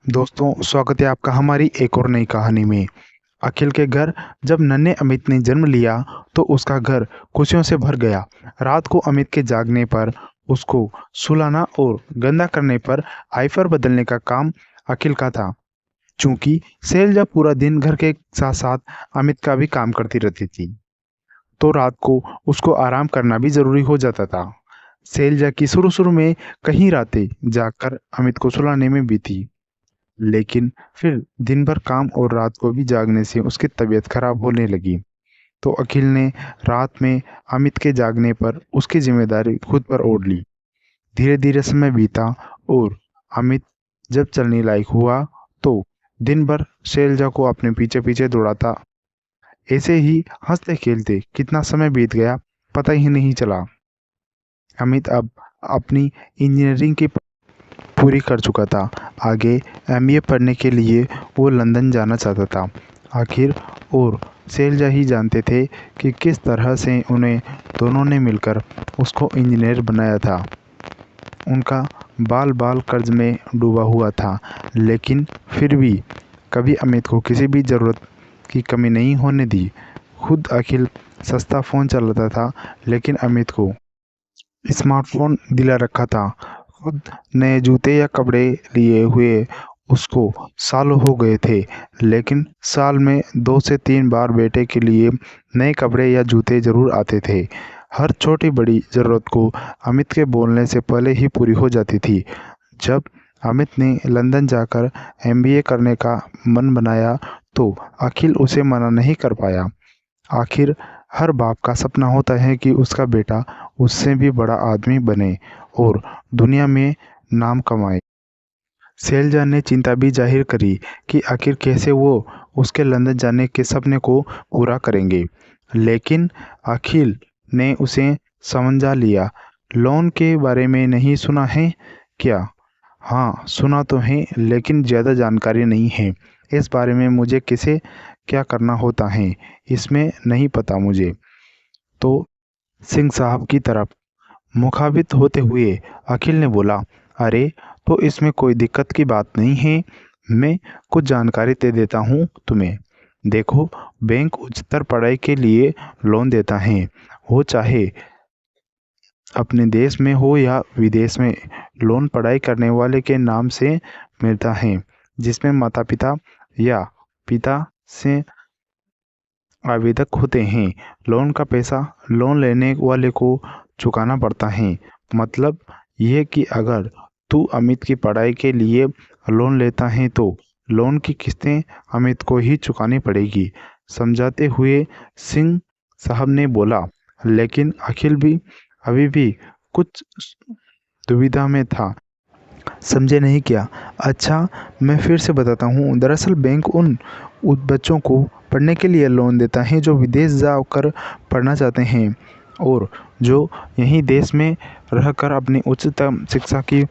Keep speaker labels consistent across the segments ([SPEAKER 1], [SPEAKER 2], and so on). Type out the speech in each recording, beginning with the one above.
[SPEAKER 1] दोस्तों, स्वागत है आपका हमारी एक और नई कहानी में। अखिल के घर जब नन्हे अमित ने जन्म लिया तो उसका घर खुशियों से भर गया। रात को अमित के जागने पर उसको सुलाना और गंदा करने पर आइफर बदलने का काम अखिल का था। चूंकि शैलजा पूरा दिन घर के साथ साथ अमित का भी काम करती रहती थी, तो रात को उसको आराम करना भी जरूरी हो जाता था। शैलजा की शुरू शुरू में कई रातें जागकर अमित को सुलाने में बीती, लेकिन फिर दिन भर काम और रात को भी जागने से उसकी तबीयत खराब होने लगी। तो अखिल ने रात में अमित के जागने पर उसकी जिम्मेदारी खुद पर ओढ़ ली। धीरे धीरे समय बीता और अमित जब चलने लायक हुआ तो दिन भर शैलजा को अपने पीछे पीछे दौड़ाता। ऐसे ही हंसते खेलते कितना समय बीत गया पता ही नहीं चला। अमित अब अपनी इंजीनियरिंग की पूरी कर चुका था। आगे एमबीए पढ़ने के लिए वो लंदन जाना चाहता था। आखिर और शैलजा ही जानते थे कि किस तरह से उन्हें दोनों ने मिलकर उसको इंजीनियर बनाया था। उनका बाल बाल कर्ज में डूबा हुआ था, लेकिन फिर भी कभी अमित को किसी भी ज़रूरत की कमी नहीं होने दी। खुद अखिल सस्ता फ़ोन चलाता था, लेकिन अमित को स्मार्टफोन दिला रखा था। खुद नए जूते या कपड़े लिए हुए उसको सालों हो गए थे, लेकिन साल में 2 से 3 बार बेटे के लिए नए कपड़े या जूते ज़रूर आते थे। हर छोटी बड़ी ज़रूरत को अमित के बोलने से पहले ही पूरी हो जाती थी। जब अमित ने लंदन जाकर एमबीए करने का मन बनाया तो अखिल उसे मना नहीं कर पाया। आखिर हर बाप का सपना होता है कि उसका बेटा उससे भी बड़ा आदमी बने और दुनिया में नाम कमाए। शैलजा ने चिंता भी जाहिर करी कि आखिर कैसे वो उसके लंदन जाने के सपने को पूरा करेंगे, लेकिन अखिल ने उसे समझा लिया। लोन के बारे में नहीं सुना है क्या? हाँ, सुना तो है, लेकिन ज़्यादा जानकारी नहीं है। इस बारे में मुझे किसे क्या करना होता है इसमें नहीं पता मुझे। तो सिंह साहब की तरफ मुखाबित होते हुए अखिल ने बोला, अरे तो इसमें कोई दिक्कत की बात नहीं है। मैं कुछ जानकारी दे देता हूँ तुम्हें। देखो, बैंक उच्चतर पढ़ाई के लिए लोन देता है, वो चाहे अपने देश में हो या विदेश में। लोन पढ़ाई करने वाले के नाम से मिलता है, जिसमें माता पिता या पिता से आवेदक होते हैं। लोन का पैसा लोन लेने वाले को चुकाना पड़ता है। मतलब यह कि अगर तू अमित की पढ़ाई के लिए लोन लेता है तो लोन की किस्तें अमित को ही चुकानी पड़ेगी। समझाते हुए सिंह साहब ने बोला, लेकिन अखिल भी अभी भी कुछ दुविधा में था। समझे नहीं क्या? अच्छा, मैं फिर से बताता हूँ। दरअसल बैंक उन बच्चों को पढ़ने के लिए लोन देता है जो विदेश जाकर पढ़ना चाहते हैं और जो यहीं देश में रहकर अपनी उच्चतम शिक्षा की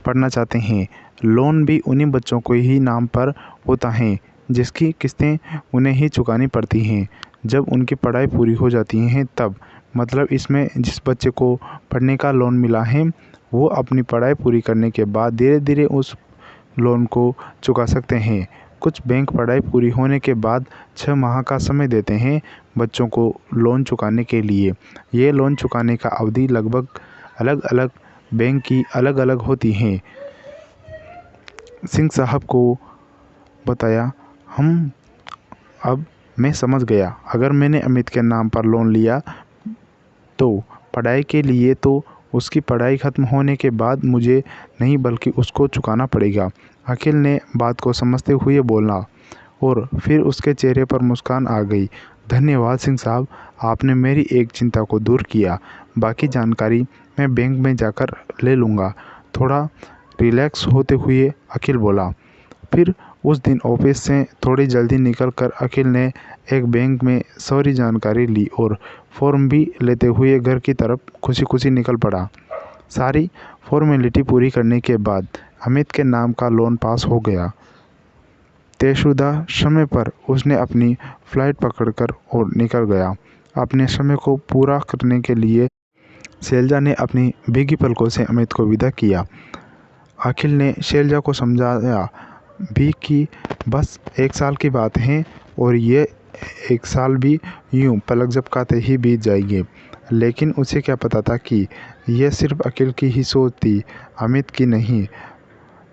[SPEAKER 1] पढ़ना चाहते हैं। लोन भी उन्हीं बच्चों को ही नाम पर होता है जिसकी किस्तें उन्हें ही चुकानी पड़ती हैं जब उनकी पढ़ाई पूरी हो जाती हैं तब। मतलब इसमें जिस बच्चे को पढ़ने का लोन मिला है वो अपनी पढ़ाई पूरी करने के बाद धीरे धीरे उस लोन को चुका सकते हैं। कुछ बैंक पढ़ाई पूरी होने के बाद 6 माह का समय देते हैं बच्चों को लोन चुकाने के लिए। ये लोन चुकाने का अवधि लगभग अलग अलग बैंक की अलग अलग होती हैं। सिंह साहब को बताया, अब मैं समझ गया। अगर मैंने अमित के नाम पर लोन लिया तो पढ़ाई के लिए तो उसकी पढ़ाई ख़त्म होने के बाद मुझे नहीं बल्कि उसको चुकाना पड़ेगा। अखिल ने बात को समझते हुए बोला और फिर उसके चेहरे पर मुस्कान आ गई। धन्यवाद सिंह साहब, आपने मेरी एक चिंता को दूर किया। बाकी जानकारी मैं बैंक में जाकर ले लूँगा। थोड़ा रिलैक्स होते हुए अखिल बोला। फिर उस दिन ऑफिस से थोड़ी जल्दी निकलकर अखिल ने एक बैंक में सारी जानकारी ली और फॉर्म भी लेते हुए घर की तरफ खुशी खुशी निकल पड़ा। सारी फॉर्मेलिटी पूरी करने के बाद अमित के नाम का लोन पास हो गया। तयशुदा समय पर उसने अपनी फ़्लाइट पकड़कर और निकल गया। अपने समय को पूरा करने के लिए शैलजा ने अपनी भीगी पलकों से अमित को विदा किया। अखिल ने शैलजा को समझाया भी कि बस 1 साल की बात है और ये 1 साल भी यूं पलक झपकाते ही बीत जाएंगे। लेकिन उसे क्या पता था कि यह सिर्फ अखिल की ही सोच थी, अमित की नहीं।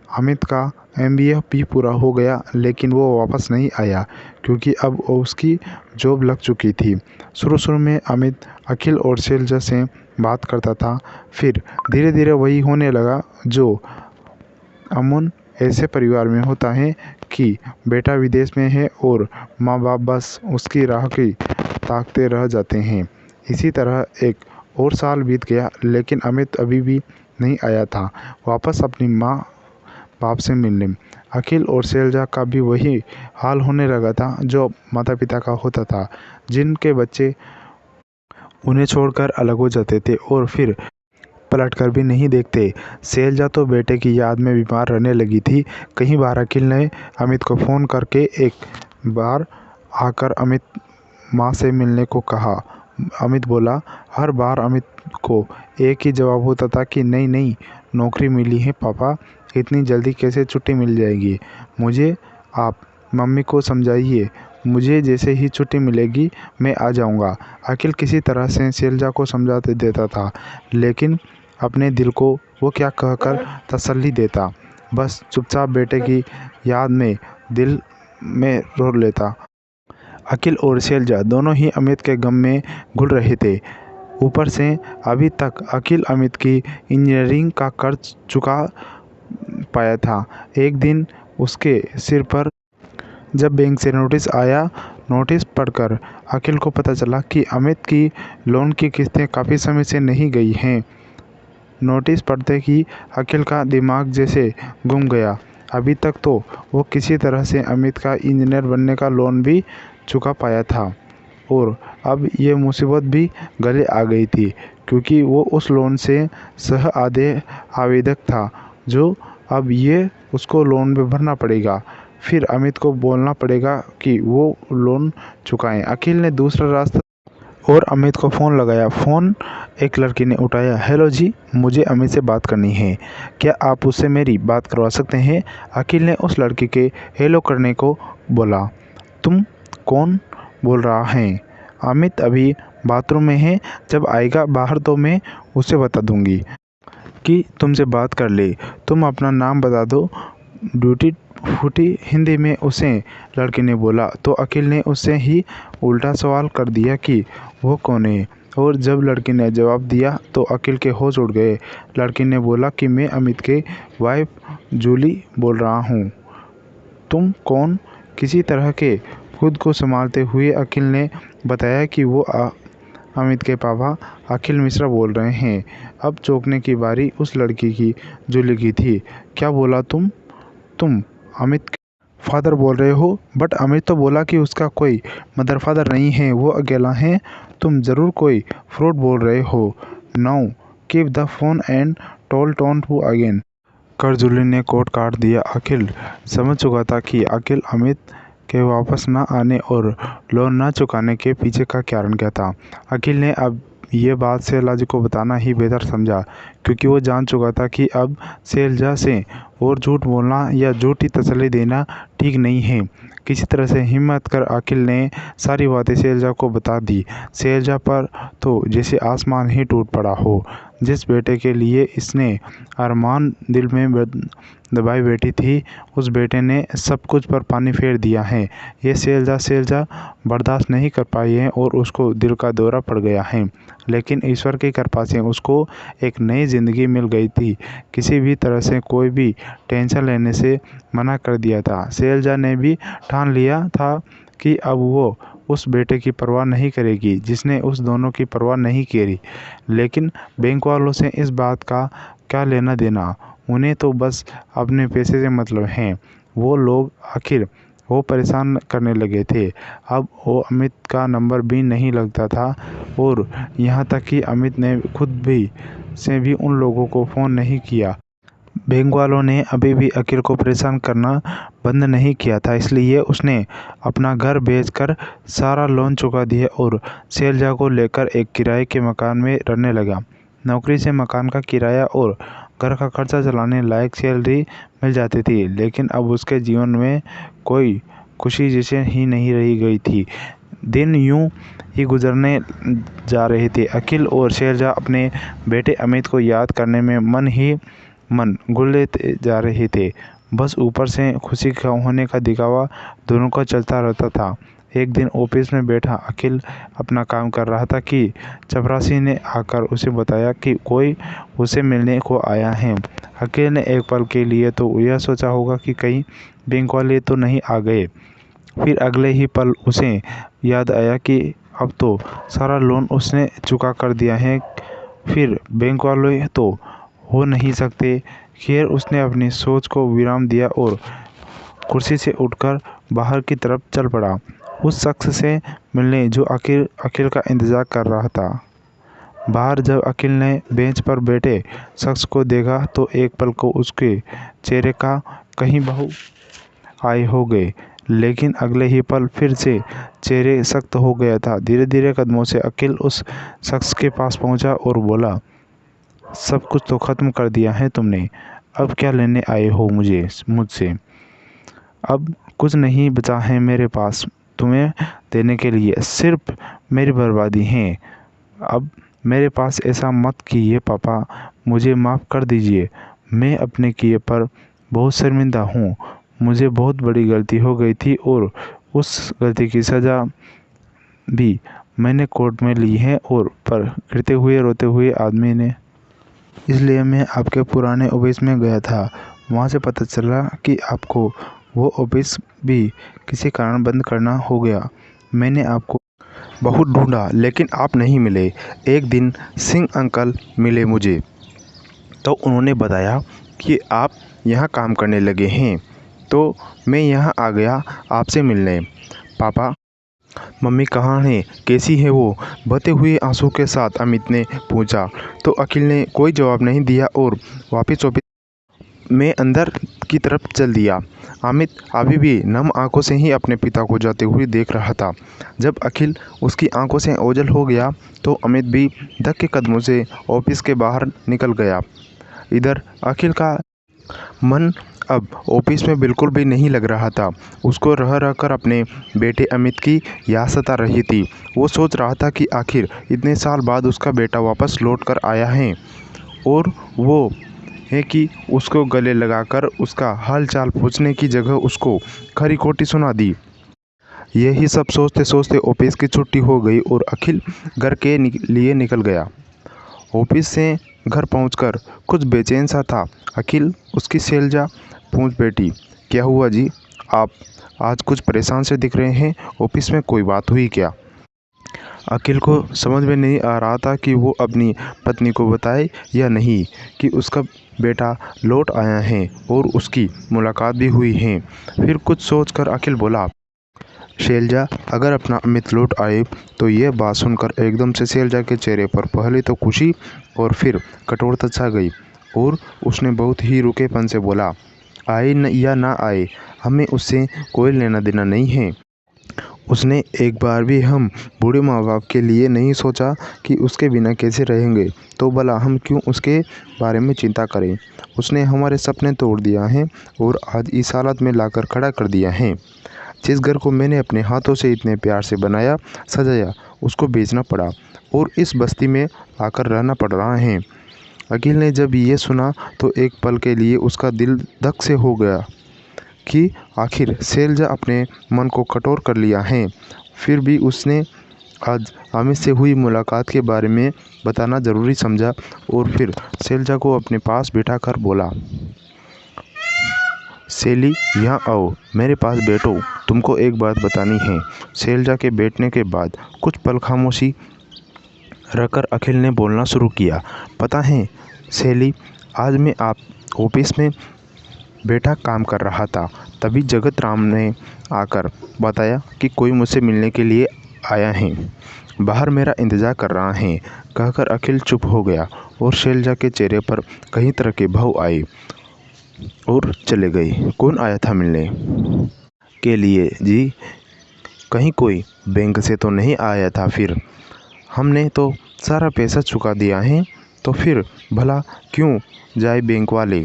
[SPEAKER 1] अमित का MBA भी पूरा हो गया लेकिन वो वापस नहीं आया क्योंकि अब उसकी जॉब लग चुकी थी। शुरू में अमित अखिल और शैलजा से बात करता था, फिर धीरे धीरे वही होने लगा जो अमून ऐसे परिवार में होता है कि बेटा विदेश में है और माँ बाप बस उसकी राह की ताकते रह जाते हैं। इसी तरह 1 और साल बीत गया लेकिन अमित अभी भी नहीं आया था वापस अपनी माँ बाप से मिलने। अखिल और शैलजा का भी वही हाल होने लगा था जो माता पिता का होता था, जिनके बच्चे उन्हें छोड़कर अलग हो जाते थे और फिर पलटकर भी नहीं देखते। शैलजा तो बेटे की याद में बीमार रहने लगी थी। कई बार अखिल ने अमित को फ़ोन करके एक बार आकर अमित माँ से मिलने को कहा। अमित बोला। हर बार अमित को एक ही जवाब होता था कि नहीं, नौकरी मिली है पापा, इतनी जल्दी कैसे छुट्टी मिल जाएगी मुझे, आप मम्मी को समझाइए, मुझे जैसे ही छुट्टी मिलेगी मैं आ जाऊंगा। अखिल किसी तरह से शैलजा को समझा देता था लेकिन अपने दिल को वो क्या कहकर तसल्ली देता, बस चुपचाप बेटे की याद में दिल में रो लेता। अखिल और शैलजा दोनों ही अमित के गम में घुल रहे थे। ऊपर से अभी तक अखिल अमित की इंजीनियरिंग का कर्ज चुका पाया था। एक दिन उसके सिर पर जब बैंक से नोटिस आया, नोटिस पढ़कर अखिल को पता चला कि अमित की लोन की किस्तें काफ़ी समय से नहीं गई हैं। नोटिस पढ़ते ही अखिल का दिमाग जैसे घूम गया। अभी तक तो वो किसी तरह से अमित का इंजीनियर बनने का लोन भी चुका पाया था और अब ये मुसीबत भी गले आ गई थी क्योंकि वो उस लोन से सह आवेदक था जो अब ये उसको लोन में भरना पड़ेगा। फिर अमित को बोलना पड़ेगा कि वो लोन चुकाएं। अखिल ने दूसरा रास्ता और अमित को फ़ोन लगाया। फ़ोन एक लड़की ने उठाया। हेलो जी, मुझे अमित से बात करनी है, क्या आप उससे मेरी बात करवा सकते हैं? अखिल ने उस लड़की के हेलो करने को बोला। तुम कौन बोल रहा है? अमित अभी बाथरूम में है, जब आएगा बाहर तो मैं उसे बता दूंगी कि तुमसे बात कर ले। तुम अपना नाम बता दो। ड्यूटी फूटी हिंदी में उसे लड़की ने बोला तो अखिल ने उससे ही उल्टा सवाल कर दिया कि वो कौन है, और जब लड़की ने जवाब दिया तो अखिल के होश उड़ गए। लड़की ने बोला कि मैं अमित के वाइफ जूली बोल रहा हूँ। तुम कौन? किसी तरह के खुद को संभालते हुए अखिल ने बताया कि वो अमित के पापा अखिल मिश्रा बोल रहे हैं। अब चौंकने की बारी उस लड़की की जूली की थी। क्या बोला तुम अमित के फादर बोल रहे हो? बट अमित तो बोला कि उसका कोई मदर फादर नहीं है, वो अकेला है। तुम ज़रूर कोई फ्रॉड बोल रहे हो। Now keep the phone and toll tone to again कर जूली ने कोट काट दिया। अखिल समझ चुका था कि अखिल अमित के वापस न आने और लोन न चुकाने के पीछे का कारण क्या था। अखिल ने अब ये बात शैलजा को बताना ही बेहतर समझा क्योंकि वो जान चुका था कि अब शैलजा से और झूठ बोलना या झूठी तसल्ली देना ठीक नहीं है। किसी तरह से हिम्मत कर अखिल ने सारी बातें शैलजा को बता दी। शैलजा पर तो जैसे आसमान ही टूट पड़ा हो। जिस बेटे के लिए इसने अरमान दिल में दबाई बैठी थी, उस बेटे ने सब कुछ पर पानी फेर दिया है। ये शैलजा बर्दाश्त नहीं कर पाई है और उसको दिल का दौरा पड़ गया है। लेकिन ईश्वर की कृपा से उसको एक नई ज़िंदगी मिल गई थी। किसी भी तरह से कोई भी टेंशन लेने से मना कर दिया था। शैलजा ने भी ठान लिया था कि अब वो उस बेटे की परवाह नहीं करेगी जिसने उस दोनों की परवाह नहीं करी। लेकिन बैंक वालों से इस बात का क्या लेना देना, उन्हें तो बस अपने पैसे से मतलब है। वो लोग आखिर वो परेशान करने लगे थे। अब वो अमित का नंबर भी नहीं लगता था और यहाँ तक कि अमित ने खुद भी उन लोगों को फ़ोन नहीं किया। बैंक वालों ने अभी भी अखिल को परेशान करना बंद नहीं किया था, इसलिए उसने अपना घर बेचकर सारा लोन चुका दिया और शैलजा को लेकर एक किराए के मकान में रहने लगा। नौकरी से मकान का किराया और घर का खर्चा चलाने लायक सैलरी मिल जाती थी, लेकिन अब उसके जीवन में कोई खुशी जैसे ही नहीं रही गई थी। दिन यूं ही गुजरने जा रहे थे। अखिल और शैलजा अपने बेटे अमित को याद करने में मन ही मन घुल लेते जा रहे थे। बस ऊपर से खुशी का होने का दिखावा दोनों का चलता रहता था। एक दिन ऑफिस में बैठा अखिल अपना काम कर रहा था कि चपरासी ने आकर उसे बताया कि कोई उसे मिलने को आया है। अखिल ने एक पल के लिए तो यह सोचा होगा कि कहीं बैंक वाले तो नहीं आ गए। फिर अगले ही पल उसे याद आया कि अब तो सारा लोन उसने चुका कर दिया है, फिर बैंक वाले तो हो नहीं सकते। खैर, उसने अपनी सोच को विराम दिया और कुर्सी से उठकर बाहर की तरफ चल पड़ा, उस शख्स से मिलने जो अखिल का इंतज़ार कर रहा था। बाहर जब अखिल ने बेंच पर बैठे शख्स को देखा तो एक पल को उसके चेहरे का कहीं बहू आए हो गए, लेकिन अगले ही पल फिर से चेहरे सख्त हो गया था। धीरे धीरे कदमों से अखिल उस शख्स के पास पहुंचा और बोला, सब कुछ तो ख़त्म कर दिया है तुमने, अब क्या लेने आए हो मुझसे? अब कुछ नहीं बचा है मेरे पास तुम्हें देने के लिए, सिर्फ मेरी बर्बादी है। अब मेरे पास ऐसा मत कीजिए पापा, मुझे माफ़ कर दीजिए। मैं अपने किए पर बहुत शर्मिंदा हूँ। मुझे बहुत बड़ी गलती हो गई थी और उस गलती की सज़ा भी मैंने कोर्ट में ली है। और पर गिरते हुए रोते हुए आदमी ने, इसलिए मैं आपके पुराने ऑफिस में गया था। वहाँ से पता चला कि आपको वो ऑफिस भी किसी कारण बंद करना हो गया। मैंने आपको बहुत ढूंढा लेकिन आप नहीं मिले। एक दिन सिंह अंकल मिले मुझे, तो उन्होंने बताया कि आप यहाँ काम करने लगे हैं, तो मैं यहाँ आ गया आपसे मिलने। पापा, मम्मी कहाँ हैं, कैसी है वो? बहते हुए आंसू के साथ अमित ने पूछा। तो अखिल ने कोई जवाब नहीं दिया और वापस ऑफिस में अंदर की तरफ चल दिया। अमित अभी भी नम आंखों से ही अपने पिता को जाते हुए देख रहा था। जब अखिल उसकी आंखों से ओझल हो गया तो अमित भी धक्के कदमों से ऑफिस के बाहर निकल गया। इधर अखिल का मन अब ऑफिस में बिल्कुल भी नहीं लग रहा था। उसको रह रह कर अपने बेटे अमित की याद सता रही थी। वो सोच रहा था कि आखिर इतने साल बाद उसका बेटा वापस लौट कर आया है और वो है कि उसको गले लगाकर उसका हाल चाल पूछने की जगह उसको खरी खोटी सुना दी। यही सब सोचते सोचते ऑफिस की छुट्टी हो गई और अखिल घर के लिए निकल गया। ऑफिस से घर पहुंचकर कुछ बेचैन सा था अखिल। उसकी शैलजा पूछ बैठी, क्या हुआ जी, आप आज कुछ परेशान से दिख रहे हैं, ऑफिस में कोई बात हुई क्या? अखिल को समझ में नहीं आ रहा था कि वो अपनी पत्नी को बताए या नहीं कि उसका बेटा लौट आया है और उसकी मुलाकात भी हुई है। फिर कुछ सोचकर अखिल बोला, शैलजा, अगर अपना अमित लौट आए तो यह बात सुनकर एकदम से शैलजा के चेहरे पर पहले तो खुशी और फिर कठोरता छा गई और उसने बहुत ही रुखेपन से बोला, आए न या ना आए, हमें उससे कोई लेना देना नहीं है। उसने एक बार भी हम बूढ़े माँ बाप के लिए नहीं सोचा कि उसके बिना कैसे रहेंगे, तो भला हम क्यों उसके बारे में चिंता करें। उसने हमारे सपने तोड़ दिया है और आज इस हालत में लाकर खड़ा कर दिया है। जिस घर को मैंने अपने हाथों से इतने प्यार से बनाया सजाया, उसको बेचना पड़ा और इस बस्ती में आकर रहना पड़ रहा है। अखिल ने जब ये सुना तो एक पल के लिए उसका दिल धक से हो गया कि आखिर शैलजा अपने मन को कठोर कर लिया है। फिर भी उसने आज अमित से हुई मुलाकात के बारे में बताना ज़रूरी समझा और फिर शैलजा को अपने पास बिठाकर बोला, शैली, यहाँ आओ, मेरे पास बैठो, तुमको एक बात बतानी है। शैलजा के बैठने के बाद कुछ पल खामोशी रहकर अखिल ने बोलना शुरू किया, पता है शैली, आज मैं आप ऑफिस में बैठा काम कर रहा था, तभी जगत राम ने आकर बताया कि कोई मुझसे मिलने के लिए आया है, बाहर मेरा इंतज़ार कर रहा है। कहकर अखिल चुप हो गया और शैलजा के चेहरे पर कई तरह के भाव आए और चले गए। कौन आया था मिलने के लिए जी? कहीं कोई बैंक से तो नहीं आया था? फिर हमने तो सारा पैसा चुका दिया है, तो फिर भला क्यों जाए बैंक वाले।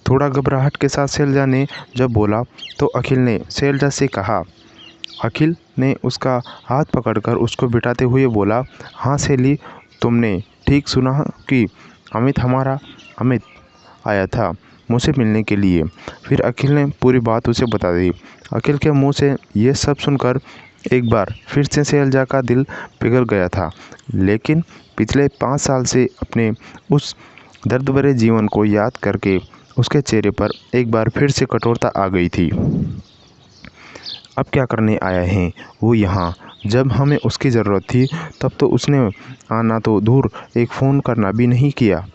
[SPEAKER 1] थोड़ा घबराहट के साथ शैलजा ने जब बोला तो अखिल ने शैलजा से कहा। अखिल ने उसका हाथ पकड़कर उसको बिठाते हुए बोला, हाँ शैली, तुमने ठीक सुना कि अमित आया था मुझसे मिलने के लिए। फिर अखिल ने पूरी बात उसे बता दी। अखिल के मुंह से ये सब सुनकर एक बार फिर से शैलजा का दिल पिघल गया था, लेकिन पिछले 5 साल से अपने उस दर्द भरे जीवन को याद करके उसके चेहरे पर एक बार फिर से कठोरता आ गई थी। अब क्या करने आया है वो यहाँ? जब हमें उसकी ज़रूरत थी तब तो उसने आना तो दूर, एक फ़ोन करना भी नहीं किया।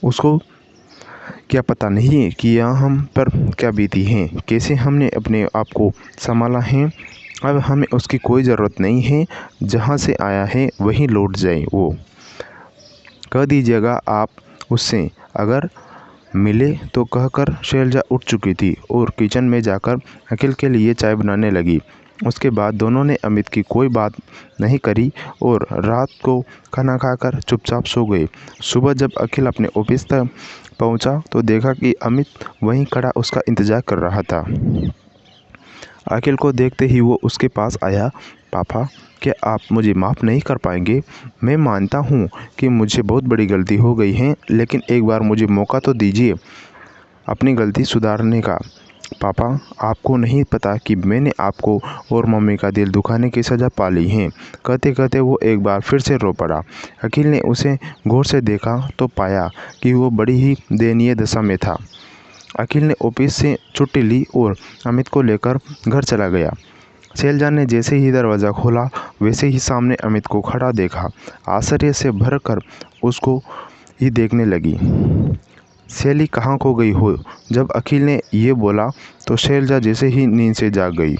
[SPEAKER 1] उसको क्या पता नहीं कि यहाँ हम पर क्या बीती है, कैसे हमने अपने आप को संभाला है। अब हमें उसकी कोई ज़रूरत नहीं है, जहाँ से आया है वहीं लौट जाए। वो कह दीजिएगा आप उससे अगर मिले तो कहकर शैलजा उठ चुकी थी और किचन में जाकर अखिल के लिए चाय बनाने लगी। उसके बाद दोनों ने अमित की कोई बात नहीं करी और रात को खाना खाकर चुपचाप सो गए। सुबह जब अखिल अपने ऑफिस तक पहुंचा तो देखा कि अमित वहीं खड़ा उसका इंतज़ार कर रहा था। अखिल को देखते ही वो उसके पास आया। पापा, क्या आप मुझे माफ़ नहीं कर पाएंगे? मैं मानता हूँ कि मुझे बहुत बड़ी गलती हो गई है, लेकिन एक बार मुझे मौका तो दीजिए अपनी गलती सुधारने का। पापा, आपको नहीं पता कि मैंने आपको और मम्मी का दिल दुखाने की सज़ा पा ली है। कहते कहते वो एक बार फिर से रो पड़ा। अखिल ने उसे गौर से देखा तो पाया कि वो बड़ी ही दयनीय दशा में था। अखिल ने ऑफिस से छुट्टी ली और अमित को लेकर घर चला गया। शैलजा ने जैसे ही दरवाज़ा खोला वैसे ही सामने अमित को खड़ा देखा। आश्चर्य से भरकर उसको ही देखने लगी। शैली, कहाँ खो गई हो? जब अखिल ने ये बोला तो शैलजा जैसे ही नींद से जाग गई।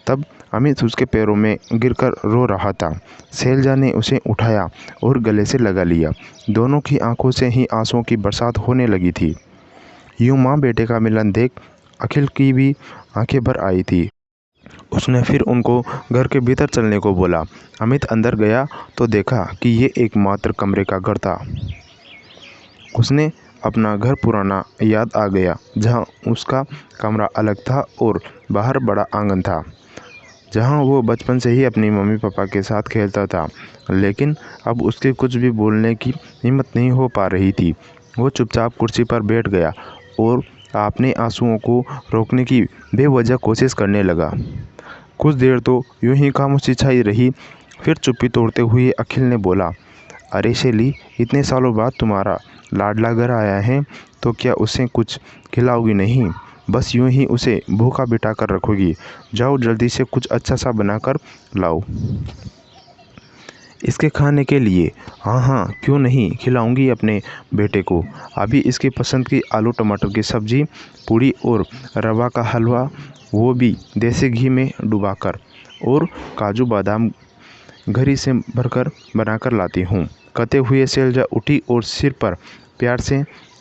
[SPEAKER 1] तब अमित उसके पैरों में गिरकर रो रहा था। शैलजा ने उसे उठाया और गले से लगा लिया। दोनों की आंखों से ही आंसुओं की बरसात होने लगी थी। यूँ माँ बेटे का मिलन देख अखिल की भी आंखें भर आई थी। उसने फिर उनको घर के भीतर चलने को बोला। अमित अंदर गया तो देखा कि ये एकमात्र कमरे का घर था। उसने अपना घर पुराना याद आ गया, जहाँ उसका कमरा अलग था और बाहर बड़ा आंगन था, जहाँ वो बचपन से ही अपनी मम्मी पापा के साथ खेलता था। लेकिन अब उसके कुछ भी बोलने की हिम्मत नहीं हो पा रही थी। वो चुपचाप कुर्सी पर बैठ गया और अपने आंसुओं को रोकने की बेवजह कोशिश करने लगा। कुछ देर तो यूं ही खामोशी छाई रही। फिर चुप्पी तोड़ते हुए अखिल ने बोला, अरे शैली, इतने सालों बाद तुम्हारा लाडला घर आया है तो क्या उसे कुछ खिलाओगी नहीं? बस यूं ही उसे भूखा बिठा कर रखोगी? जाओ जल्दी से कुछ अच्छा सा बनाकर लाओ इसके खाने के लिए। हाँ हाँ, क्यों नहीं, खिलाऊंगी अपने बेटे को। अभी इसकी पसंद की आलू टमाटर की सब्ज़ी, पूड़ी और रवा का हलवा, वो भी देसी घी में डुबाकर, और काजू बादाम घड़ी से भरकर बनाकर लाती हूँ। कहते हुए शैलजा उठी और सिर पर प्यार से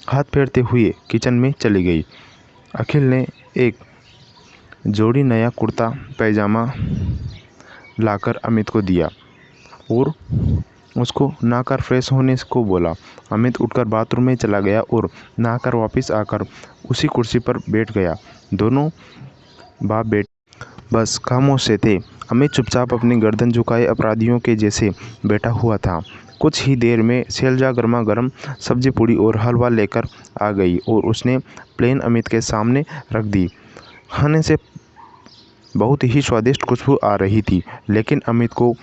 [SPEAKER 1] हाथ फेरते हुए किचन में चली गई। अखिल ने एक जोड़ी नया कुर्ता पैजामा लाकर अमित को दिया और उसको नहाकर फ्रेश होने को बोला। अमित उठकर बाथरूम में चला गया और नहाकर वापस आकर उसी कुर्सी पर बैठ गया। दोनों बाप बेटे बस खामोश से थे। अमित चुपचाप अपनी गर्दन झुकाए अपराधियों के जैसे बैठा हुआ था। कुछ ही देर में शैलजा गर्मा गर्म सब्जी, पूड़ी और हलवा लेकर आ गई और उसने प्लेन अमित के सामने रख दी। खाने से बहुत ही स्वादिष्ट खुशबू आ रही थी, लेकिन अमित को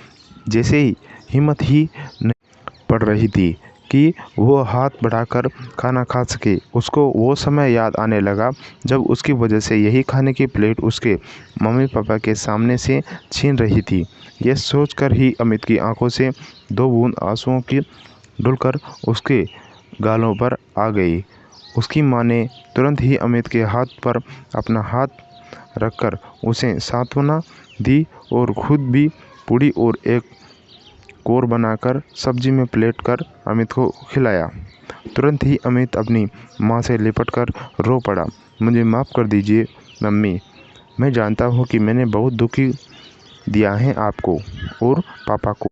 [SPEAKER 1] जैसे ही हिम्मत ही नहीं पड़ रही थी कि वो हाथ बढ़ाकर खाना खा सके। उसको वो समय याद आने लगा जब उसकी वजह से यही खाने की प्लेट उसके मम्मी पापा के सामने से छीन रही थी। यह सोचकर ही अमित की आंखों से 2 बूंद आंसुओं की डुलकर उसके गालों पर आ गई। उसकी माँ ने तुरंत ही अमित के हाथ पर अपना हाथ रखकर उसे सांत्वना दी और खुद भी पूड़ी और एक कोर बनाकर सब्जी में प्लेट कर अमित को खिलाया। तुरंत ही अमित अपनी माँ से लिपटकर रो पड़ा। मुझे माफ़ कर दीजिए मम्मी, मैं जानता हूँ कि मैंने बहुत दुखी दिया है आपको और पापा को।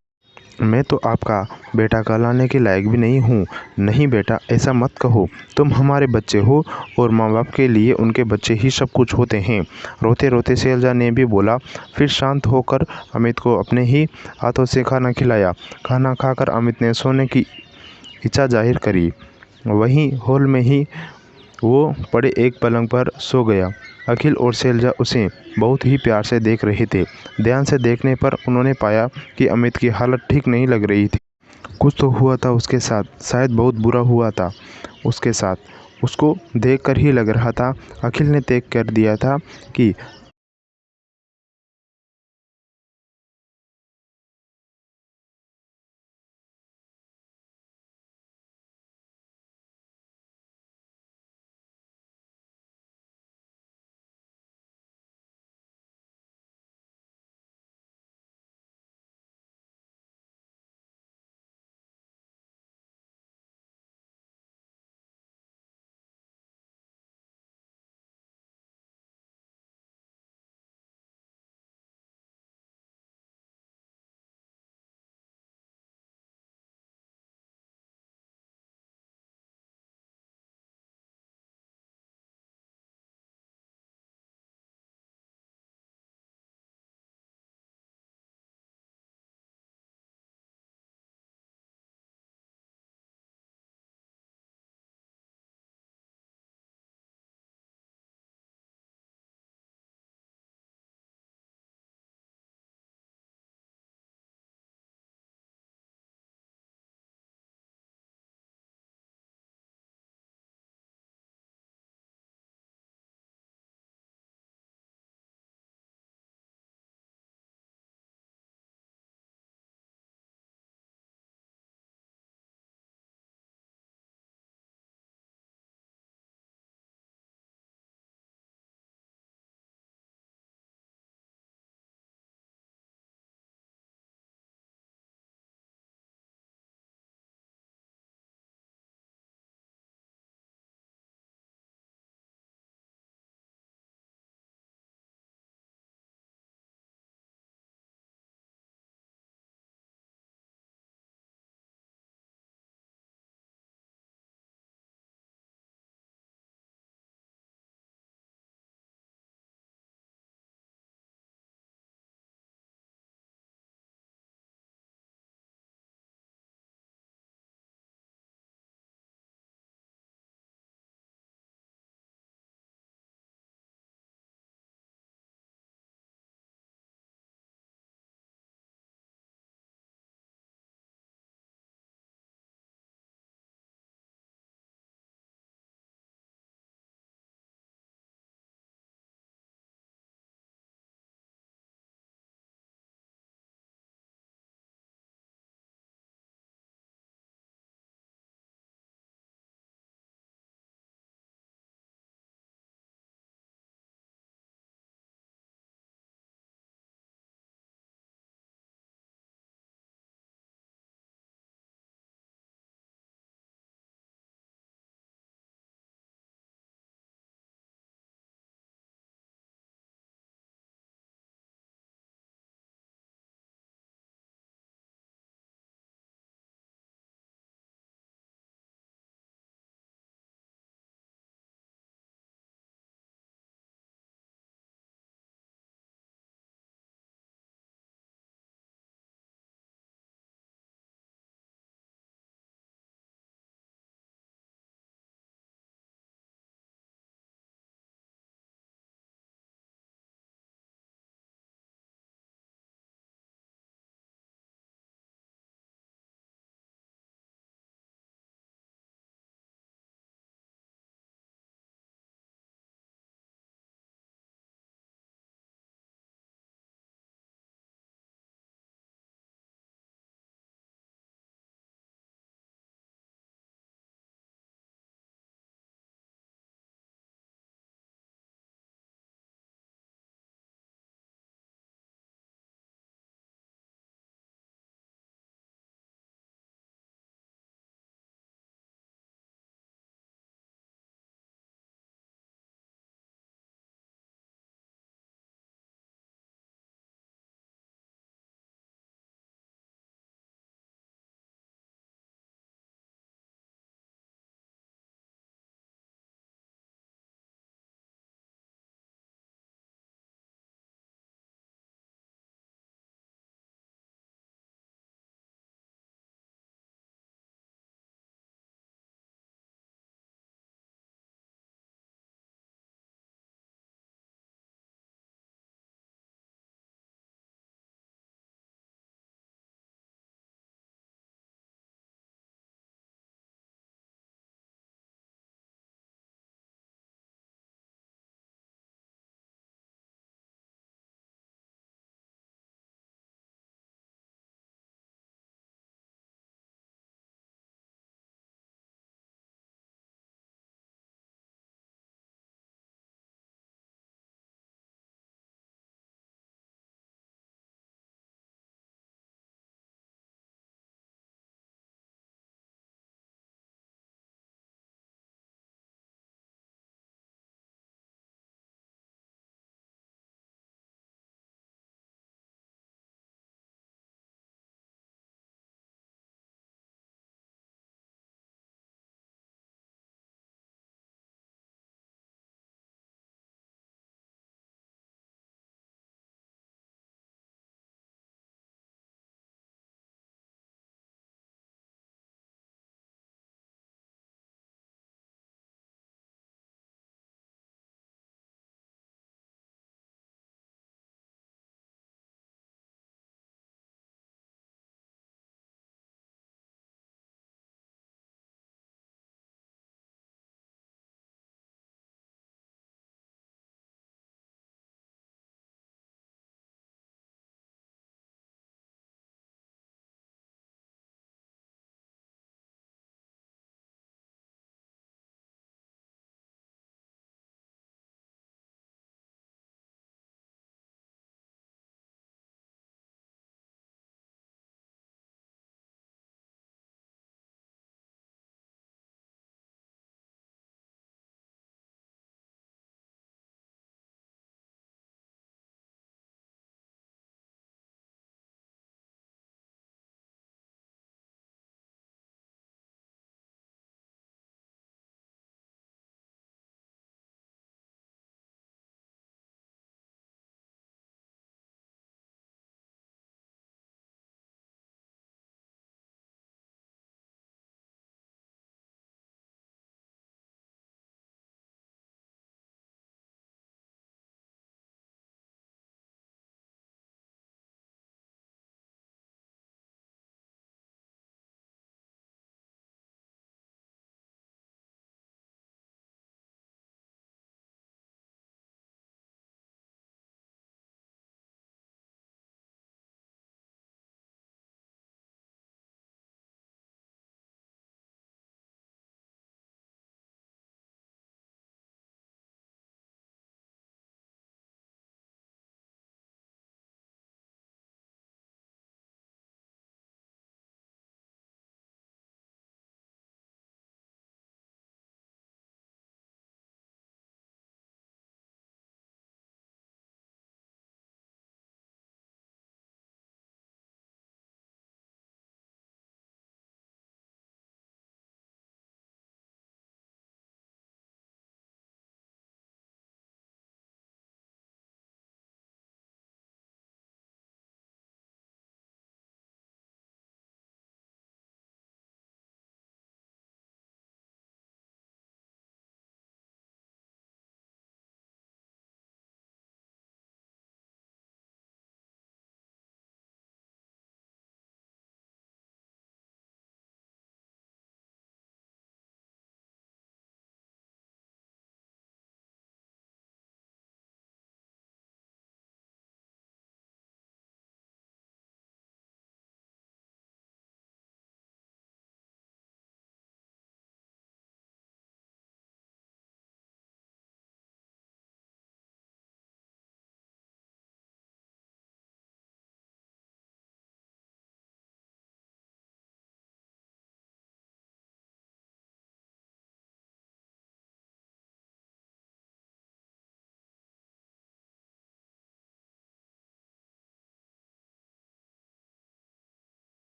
[SPEAKER 1] मैं तो आपका बेटा कहलाने के लायक भी नहीं हूँ। नहीं बेटा, ऐसा मत कहो। तुम हमारे बच्चे हो और माँ बाप के लिए उनके बच्चे ही सब कुछ होते हैं। रोते रोते शैलजा ने भी बोला। फिर शांत होकर अमित को अपने ही हाथों से खाना खिलाया। खाना खाकर अमित ने सोने की इच्छा जाहिर करी। वहीं हॉल में ही वो पड़े एक पलंग पर सो गया। अखिल और शैलजा उसे बहुत ही प्यार से देख रहे थे। ध्यान से देखने पर उन्होंने पाया कि अमित की हालत ठीक नहीं लग रही थी। कुछ तो हुआ था उसके साथ, शायद बहुत बुरा हुआ था उसके साथ। उसको देखकर ही लग रहा था। अखिल ने तय कर दिया था कि